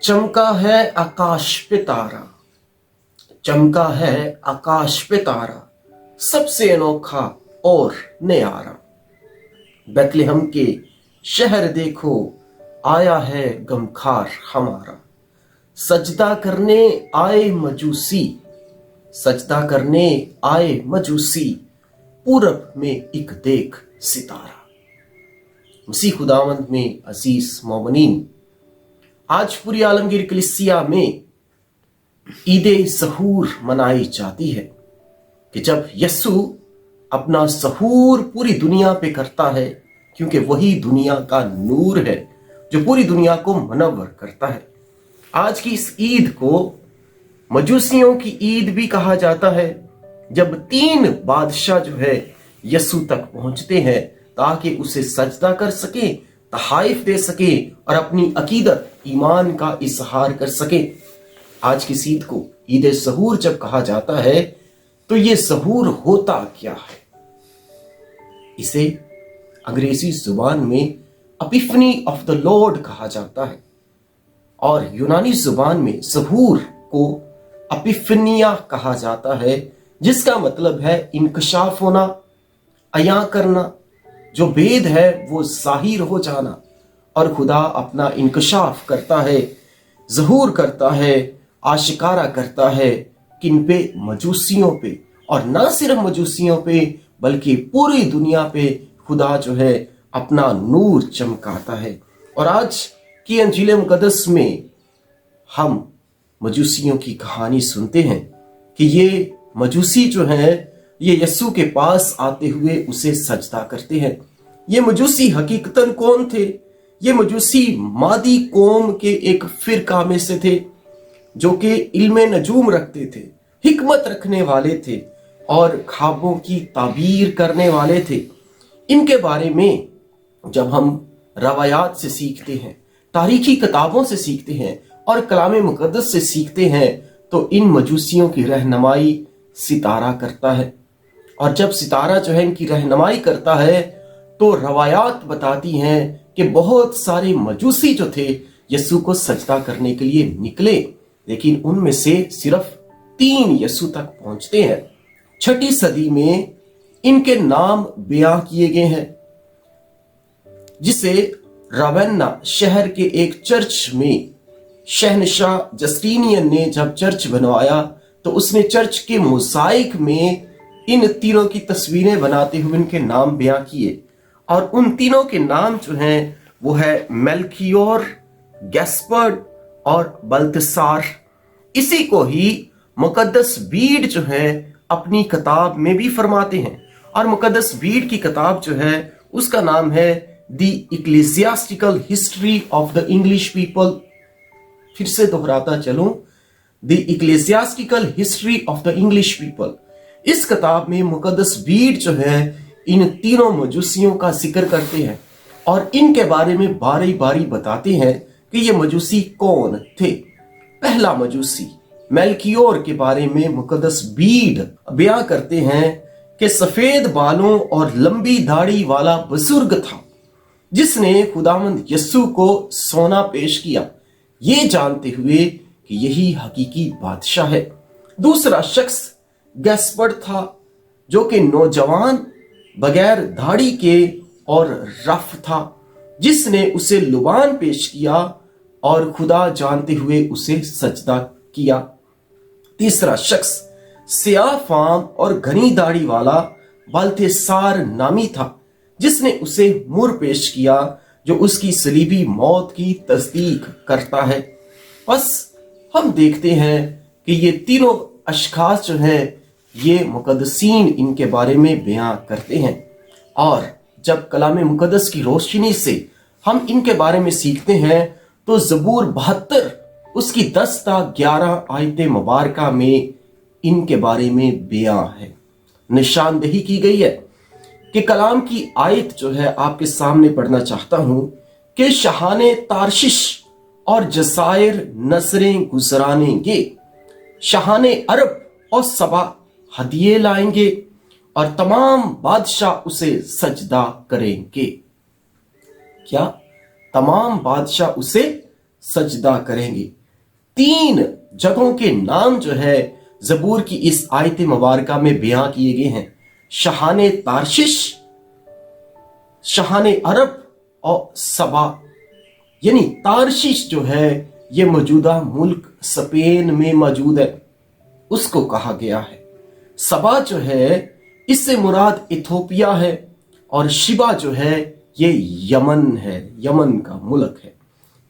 चमका है आकाश पे तारा, चमका है आकाश पे तारा, सबसे अनोखा और न्यारा। बैतलहम के शहर देखो, आया है गमखार हमारा। सजदा करने आए मजूसी, सजदा करने आए मजूसी, पूरब में एक देख सितारा। मसीह खुदावंद में अजीज मोमिनीन, आज पूरी आलमगीर कलीसिया में ईदे सहूर मनाई जाती है कि जब यस्सु अपना सहूर पूरी दुनिया पे करता है, क्योंकि वही दुनिया का नूर है जो पूरी दुनिया को मनव्वर करता है। आज की इस ईद को मजूसियों की ईद भी कहा जाता है, जब 3 बादशाह जो है यस्सु तक पहुंचते हैं ताकि उसे सजदा कर सके, तहाइफ दे सके और अपनी अकीदत ईमान का इजहार कर सके। आज की ईद को ईद सहूर जब कहा जाता है तो ये सहूर होता क्या है? इसे अंग्रेजी जुबान में एपिफनी ऑफ द लॉर्ड कहा जाता है और यूनानी जुबान में सहूर को एपिफनिया कहा जाता है, जिसका मतलब है इंकशाफ होना, अया करना, जो भेद है वो जाहिर हो जाना। और खुदा अपना इंकशाफ करता है, ज़हूर करता है, आशिकारा करता है किन पे? मजूसियों पे। और ना सिर्फ मजूसियों पे बल्कि पूरी दुनिया पे खुदा जो है अपना नूर चमकाता है। और आज की अंजील मुकद्दस में हम मजूसियों की कहानी सुनते हैं कि ये मजूसी जो है ये यस्सु के पास आते हुए उसे सजदा करते हैं। ये मजूसी हकीकतन कौन थे? ये मजूसी मादी कौम के एक फिरका में से थे जो कि इल्म नजूम रखते थे, हिकमत रखने वाले थे और ख्वाबों की ताबीर करने वाले थे। इनके बारे में जब हम रवायात से सीखते हैं, तारीखी किताबों से सीखते हैं और कलाम मुकद्दस से सीखते हैं तो इन मजूसियों की रहनुमाई सितारा करता है। और जब सितारा जो है इनकी रहनुमाई करता है तो रवायात बताती हैं कि बहुत सारे मजूसी जो थे यस्सु को सजदा करने के लिए निकले, लेकिन उनमें से सिर्फ 3 यस्सु तक पहुंचते हैं। 6ठी सदी में इनके नाम बयां किए गए हैं, जिसे रावेन्ना शहर के एक चर्च में शहनशाह जस्टिनियन ने जब चर्च बनवाया तो उसने चर्च के मोज़ाइक में इन तीनों की तस्वीरें बनाते हुए इनके नाम बयां किए। और उन तीनों के नाम जो हैं वो है मेल्कियोर, गैस्पर्ड और बल्तसार। इसी को ही मुकद्दस बीड जो है अपनी किताब में भी फरमाते हैं। और मुकद्दस बीड की किताब जो है उसका नाम है the ecclesiastical history of the English people. फिर से दोहराता चलूं, the ecclesiastical history of the English people. इस किताब में मुकद्दस बीड जो है इन तीनों मजूसियों का जिक्र करते हैं और इनके बारे में बारी बारी बताते हैं कि ये मजूसी कौन थे। पहला मजूसी मेल्कियोर के बारे में मुकद्दस बीड बयां करते हैं कि सफेद बालों और लंबी दाढ़ी वाला बुजुर्ग था जिसने खुदावंद यस्सु को सोना पेश किया, ये जानते हुए कि यही हकीकी बादशाह है। दूसरा शख्स गैस्पर्ड था जो कि नौजवान, बगैर दाढ़ी के और रफ था, जिसने उसे लुबान पेश किया और खुदा जानते हुए उसे सजदा किया। तीसरा शख्स सियाह फाम और घनी दाढ़ी वाला बल्तेसार नामी था, जिसने उसे मुर पेश किया जो उसकी सलीबी मौत की तस्दीक करता है। बस हम देखते हैं कि ये तीनों अशखास जो हैं ये मुकद्दसीन इनके बारे में बयां करते हैं। और जब कलाम मुकद्दस की रोशनी से हम इनके बारे में सीखते हैं तो ज़बूर 72 उसकी 10 ता 11 आयते मुबारका में इनके बारे में बयां है, निशानदेही की गई है कि कलाम की आयत जो है आपके सामने पढ़ना चाहता हूं कि शहाने तारशिश और जसायर नसरें गुजरानेंगे, शहाने अरब और सबा हदिये लाएंगे और तमाम बादशाह उसे सजदा करेंगे। क्या? तमाम बादशाह उसे सजदा करेंगे। 3 जगहों के नाम जो है ज़बूर की इस आयत मुबारका में बयां किए गए हैं। शहाने तारशिश, शहाने अरब और सबा। यानी तारशिश जो है ये मौजूदा मुल्क स्पेन में मौजूद है, उसको कहा गया है। सबा जो है इससे मुराद इथोपिया है, और शिबा जो है ये यमन है, यमन का मुल्क है।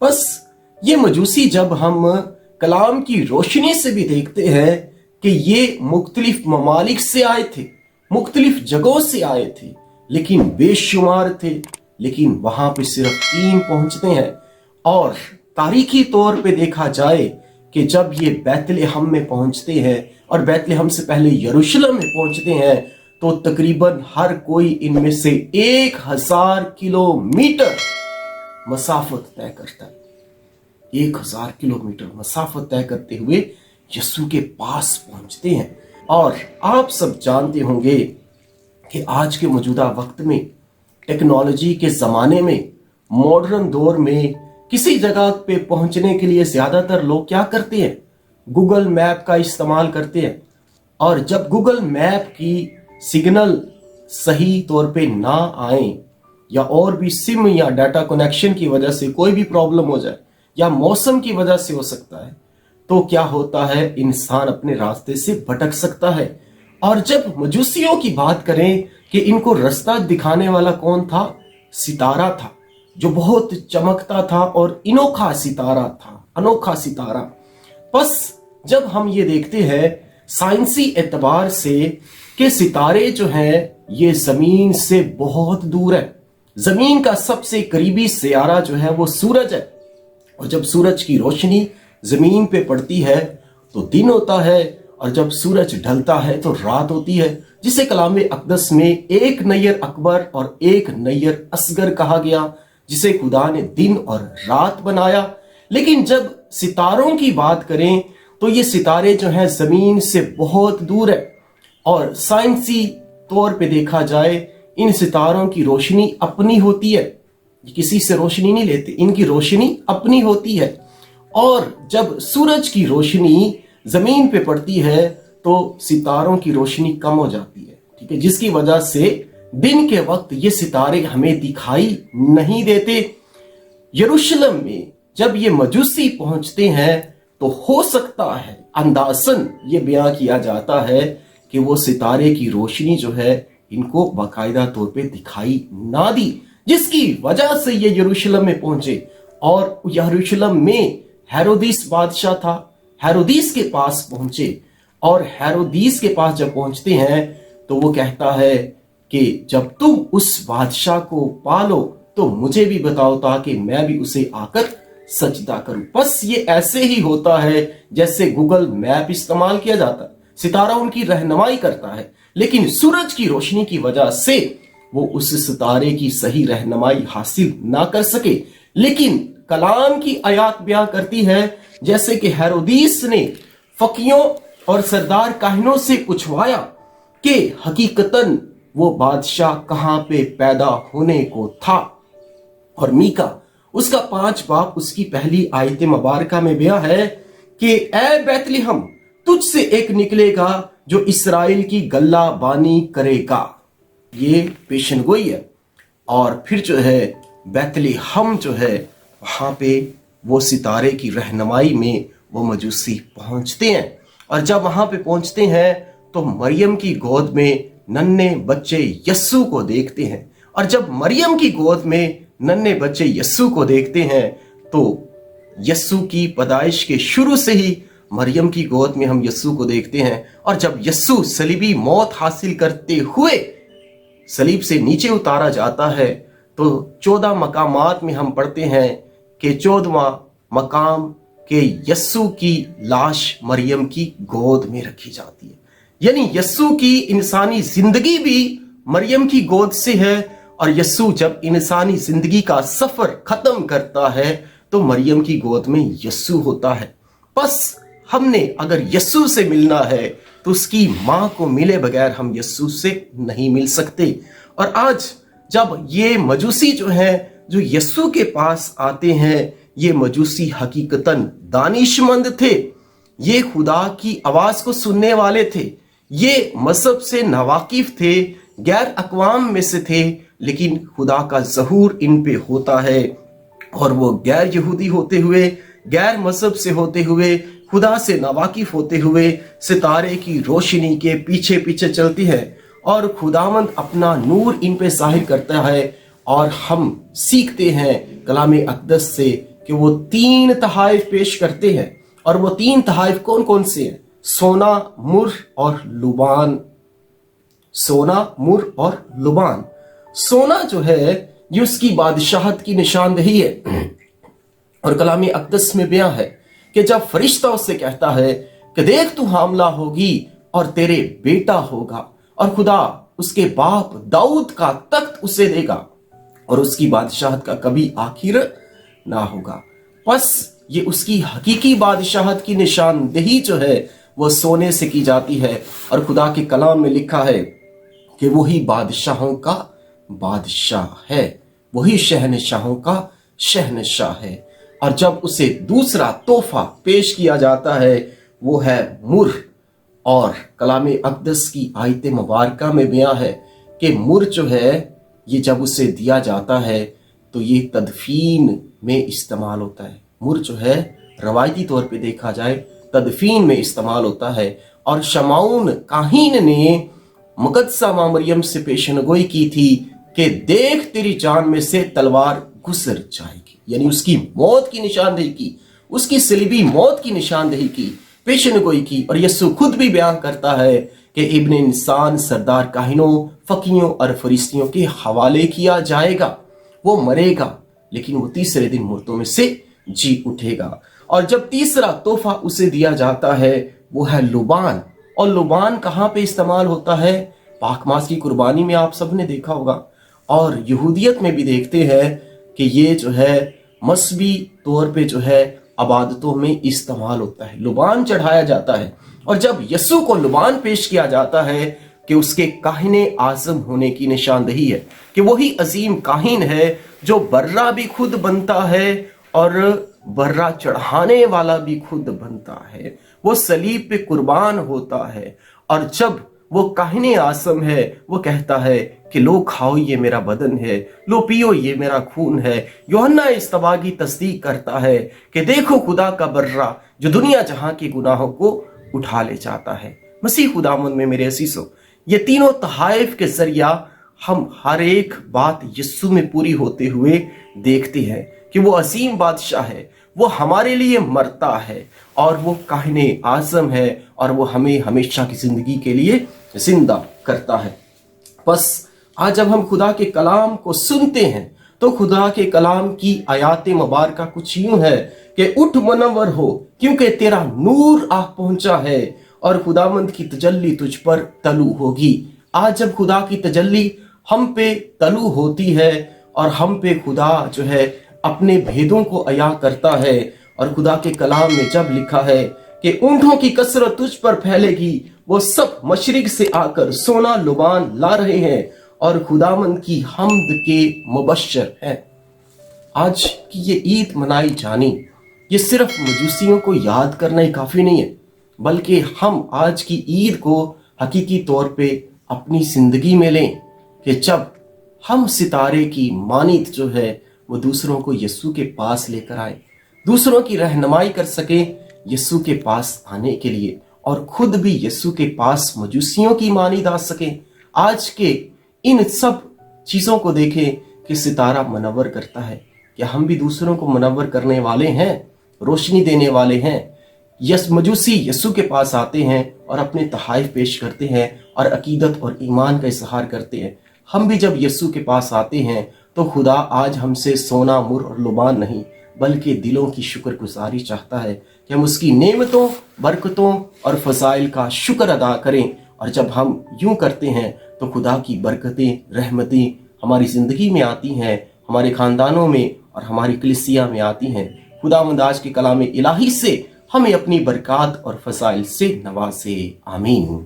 बस ये मजूसी जब हम कलाम की रोशनी से भी देखते हैं कि ये मुख्तलिफ ममालिक से आए थे, मुख्तलिफ जगहों से आए थे, लेकिन बेशुमार थे, लेकिन वहां पे सिर्फ 3 पहुंचते हैं। और तारीखी तौर पे देखा जाए कि जब ये बैतलहम में पहुंचते हैं और बैतलहम से पहले यरूशलेम में पहुंचते हैं, तो तकरीबन हर कोई इनमें से 1000 किलोमीटर मसाफत तय करता है। 1000 किलोमीटर मसाफत तय करते हुए यीशु के पास पहुंचते हैं। और आप सब जानते होंगे कि आज के मौजूदा वक्त में, टेक्नोलॉजी के ज़माने में, मॉडर्न दौर में किसी जगह पे पहुंचने के लिए ज़्यादातर लोग क्या करते हैं? गूगल मैप का इस्तेमाल करते हैं। और जब गूगल मैप की सिग्नल सही तौर पे ना आए, या और भी सिम या डाटा कनेक्शन की वजह से कोई भी प्रॉब्लम हो जाए, या मौसम की वजह से हो सकता है, तो क्या होता है, इंसान अपने रास्ते से भटक सकता है। और जब मजूसियों की बात करें कि इनको रास्ता दिखाने वाला कौन था? सितारा था, जो बहुत चमकता था और अनोखा सितारा था, अनोखा सितारा। बस जब हम ये देखते हैं साइंसी एतबार से कि सितारे जो हैं ये जमीन से बहुत दूर है, जमीन का सबसे करीबी सियारा जो है वो सूरज है, और जब सूरज की रोशनी जमीन पे पड़ती है तो दिन होता है, और जब सूरज ढलता है तो रात होती है, जिसे कलाम अक़दस में एक नैयर अकबर और एक नैयर असगर कहा गया, जिसे खुदा ने दिन और रात बनाया। लेकिन जब सितारों की बात करें तो ये सितारे जो हैं जमीन से बहुत दूर है, और साइंसी तौर पे देखा जाए इन सितारों की रोशनी अपनी होती है, किसी से रोशनी नहीं लेते, इनकी रोशनी अपनी होती है। और जब सूरज की रोशनी जमीन पे पड़ती है तो सितारों की रोशनी कम हो जाती है, ठीक है, जिसकी वजह से दिन के वक्त ये सितारे हमें दिखाई नहीं देते। यरूशलेम में जब ये मजूसी पहुंचते हैं तो हो सकता है, अंदाजन ये बयां किया जाता है कि वो सितारे की रोशनी जो है इनको बाकायदा तौर पे दिखाई ना दी, जिसकी वजह से ये यरूशलेम में पहुंचे। और यरूशलेम में हेरोदिस बादशाह था, हेरोदिस के पास पहुंचे, और हेरोदिस के पास जब पहुंचते हैं तो वो कहता है कि जब तुम उस बादशाह को पालो तो मुझे भी बताओ ताकि मैं भी उसे आकर सजदा करूं। बस ये ऐसे ही होता है जैसे गूगल मैप इस्तेमाल किया जाता है, सितारा उनकी रहनुमाई करता है, लेकिन सूरज की रोशनी की वजह से वो उस सितारे की सही रहनुमाई हासिल ना कर सके। लेकिन कलाम की आयत बयां करती है जैसे कि हेरोदिस ने फकीयों और सरदार काहिनों से पूछवाया कि हकीकतन वो बादशाह कहां पे पैदा होने को था। और मीका उसका 5 बाब उसकी पहली आयत मुबारका में बयां है कि ए बैतलहम, तुझसे एक निकलेगा जो इसराइल की गल्ला बानी करेगा। ये पेशनगोई है। और फिर जो है बैतलहम जो है वहां पे वो सितारे की रहनुमाई में वो मजूसी पहुंचते हैं। और जब वहां पे पहुंचते हैं तो मरियम की गोद में नन्हे बच्चे यस्सु को देखते हैं। और जब मरियम की गोद में नन्हे बच्चे यस्सु को देखते हैं तो यस्सु की पैदाइश के शुरू से ही मरियम की गोद में हम यस्सु को देखते हैं। और जब यस्सु सलीबी मौत हासिल करते हुए सलीब से नीचे उतारा जाता है तो 14 मकामात में हम पढ़ते हैं कि 14वां मकाम के यस्सु की लाश मरियम की गोद में रखी जाती है। यानी यस्सु की इंसानी जिंदगी भी मरियम की गोद से है। और यस्सु जब इंसानी जिंदगी का सफर खत्म करता है तो मरियम की गोद में यस्सु होता है। बस हमने अगर यस्सु से मिलना है तो उसकी मां को मिले बगैर हम यस्सु से नहीं मिल सकते। और आज जब ये मजूसी जो है जो यस्सु के पास आते हैं, ये मजूसी हकीकतन दानिशमंद थे, ये खुदा की आवाज को सुनने वाले थे, ये मजहब से नावाकिफ थे, गैर अक़वाम में से थे, लेकिन खुदा का ज़हूर इन पे होता है और वो गैर यहूदी होते हुए, गैर मजहब से होते हुए, खुदा से नावाकिफ होते हुए सितारे की रोशनी के पीछे पीछे चलती है और खुदावंद अपना नूर इन पे ज़ाहिर करता है। और हम सीखते हैं कलाम अक़दस से कि वो 3 तहाइफ पेश करते हैं, और वो 3 तहाइफ कौन कौन से हैं? सोना, मुर और लुबान। सोना, मुर और लुबान। सोना जो है ये उसकी बादशाहत की निशानदेही है, और कलाम अक़दस में बयां है कि जब फरिश्ता उससे कहता है कि देख तू हामला होगी और तेरे बेटा होगा, और खुदा उसके बाप दाऊद का तख्त उसे देगा और उसकी बादशाहत का कभी आखिर ना होगा। बस ये उसकी हकीकी बादशाहत की निशानदेही जो है वो सोने से की जाती है, और खुदा के कलाम में लिखा है कि वही बादशाहों का बादशाह है, वही शहनशाहों का शहनशाह है। और जब उसे दूसरा तोहफा पेश किया जाता है वो है मुर, और कलाम अक़दस की आयत मुबारका में बयां है कि मुर जो है ये जब उसे दिया जाता है तो ये तदफीन में इस्तेमाल होता है। मुर जो है रवायती तौर पे देखा जाए तदफीन में इस्तेमाल होता है। और शमाउन काहीन ने मुक़द्दसा मां मरियम से पेशनगोई की थी कि देख तेरी जान में से तलवार गुजर जाएगी, यानी उसकी मौत की निशानदेही की, उसकी सलीबी मौत की निशानदेही की, पेशनगोई की। और यीशु खुद भी बयान करता है कि इब्ने इंसान सरदार काहिनों, फकीयों और फरिश्तियों के हवाले किया जाएगा, वो मरेगा लेकिन वो तीसरे दिन मुर्दों में से जी उठेगा। और जब तीसरा तोहफा उसे दिया जाता है वो है लुबान। और लुबान कहाँ पे इस्तेमाल होता है? पाक मास की कुर्बानी में आप सबने देखा होगा, और यहूदियत में भी देखते हैं कि ये जो है मसबी तौर पे जो है अबादतों में इस्तेमाल होता है, लुबान चढ़ाया जाता है। और जब यस्सु को लुबान पेश किया जाता है कि उसके काहिने आज़म होने की निशानदेही है कि वही अजीम काहिन है जो बर्रा भी खुद बनता है और बर्रा चढ़ाने वाला भी खुद बनता है, वो सलीब पे कुर्बान होता है। और जब वो काहिने आज़म है वो कहता है कि लो खाओ ये मेरा बदन है, लो पियो ये मेरा खून है। यूहन्ना इस्तबा की तस्दीक करता है कि देखो खुदा का बर्रा जो दुनिया जहां के गुनाहों को उठा ले जाता है। मसीह खुदावंद में मेरे असीसों, ये तीनों तहाइफ के जरिया हम हर एक बात यस्सु में पूरी होते हुए देखते हैं कि वो अजीम बादशाह है, वो हमारे लिए मरता है और वो काहिने आज़म है और वो हमें हमेशा की जिंदगी के लिए जिंदा करता है। बस आज जब हम खुदा के कलाम को सुनते हैं तो खुदा के कलाम की आयात मुबारका कुछ यूं है कि उठ मुनव्वर हो क्योंकि तेरा नूर आ पहुंचा है और खुदावंद की तजल्ली तुझ पर तलू होगी। आज जब खुदा की तजल्ली हम पे तलू होती है और हम पे खुदा जो है अपने भेदों को अया करता है, और खुदा के कलाम में जब लिखा है कि ऊंटों की कसरत तुझ पर फैलेगी, वो सब मशरिक से आकर सोना लुबान ला रहे हैं और खुदावंद की हम्द के मुबश्शिर हैं। आज की ये ईद मनाई जानी ये सिर्फ मजूसियों को याद करना ही काफी नहीं है, बल्कि हम आज की ईद को हकीकी तौर पे अपनी जिंदगी में लें कि जब हम सितारे की मानित जो है वो दूसरों को यस्सु के पास लेकर आए, दूसरों की रहनुमाई कर सके यस्सु के पास आने के लिए, और खुद भी यस्सु के पास मजूसियों की मानित आ सके। आज के इन सब चीजों को देखें कि सितारा मनव्वर करता है, क्या हम भी दूसरों को मनव्वर करने वाले हैं, रोशनी देने वाले हैं? मजूसी यस्सु के पास आते हैं और अपने तहाइफ पेश करते हैं और अकीदत और ईमान का इजहार करते हैं। हम भी जब यस्सु के पास आते हैं तो खुदा आज हमसे सोना, मुर और लुबान नहीं बल्कि दिलों की शुक्रगुजारी चाहता है कि हम उसकी नेमतों, बरकतों और फजाइल का शुक्र अदा करें। और जब हम यूं करते हैं तो खुदा की बरकतें, रहमतें हमारी ज़िंदगी में आती हैं, हमारे ख़ानदानों में और हमारी कलीसिया में आती हैं। खुदावंद आज के कलाम इलाही से हमें अपनी बरकत और फजाइल से नवाजे। आमीन।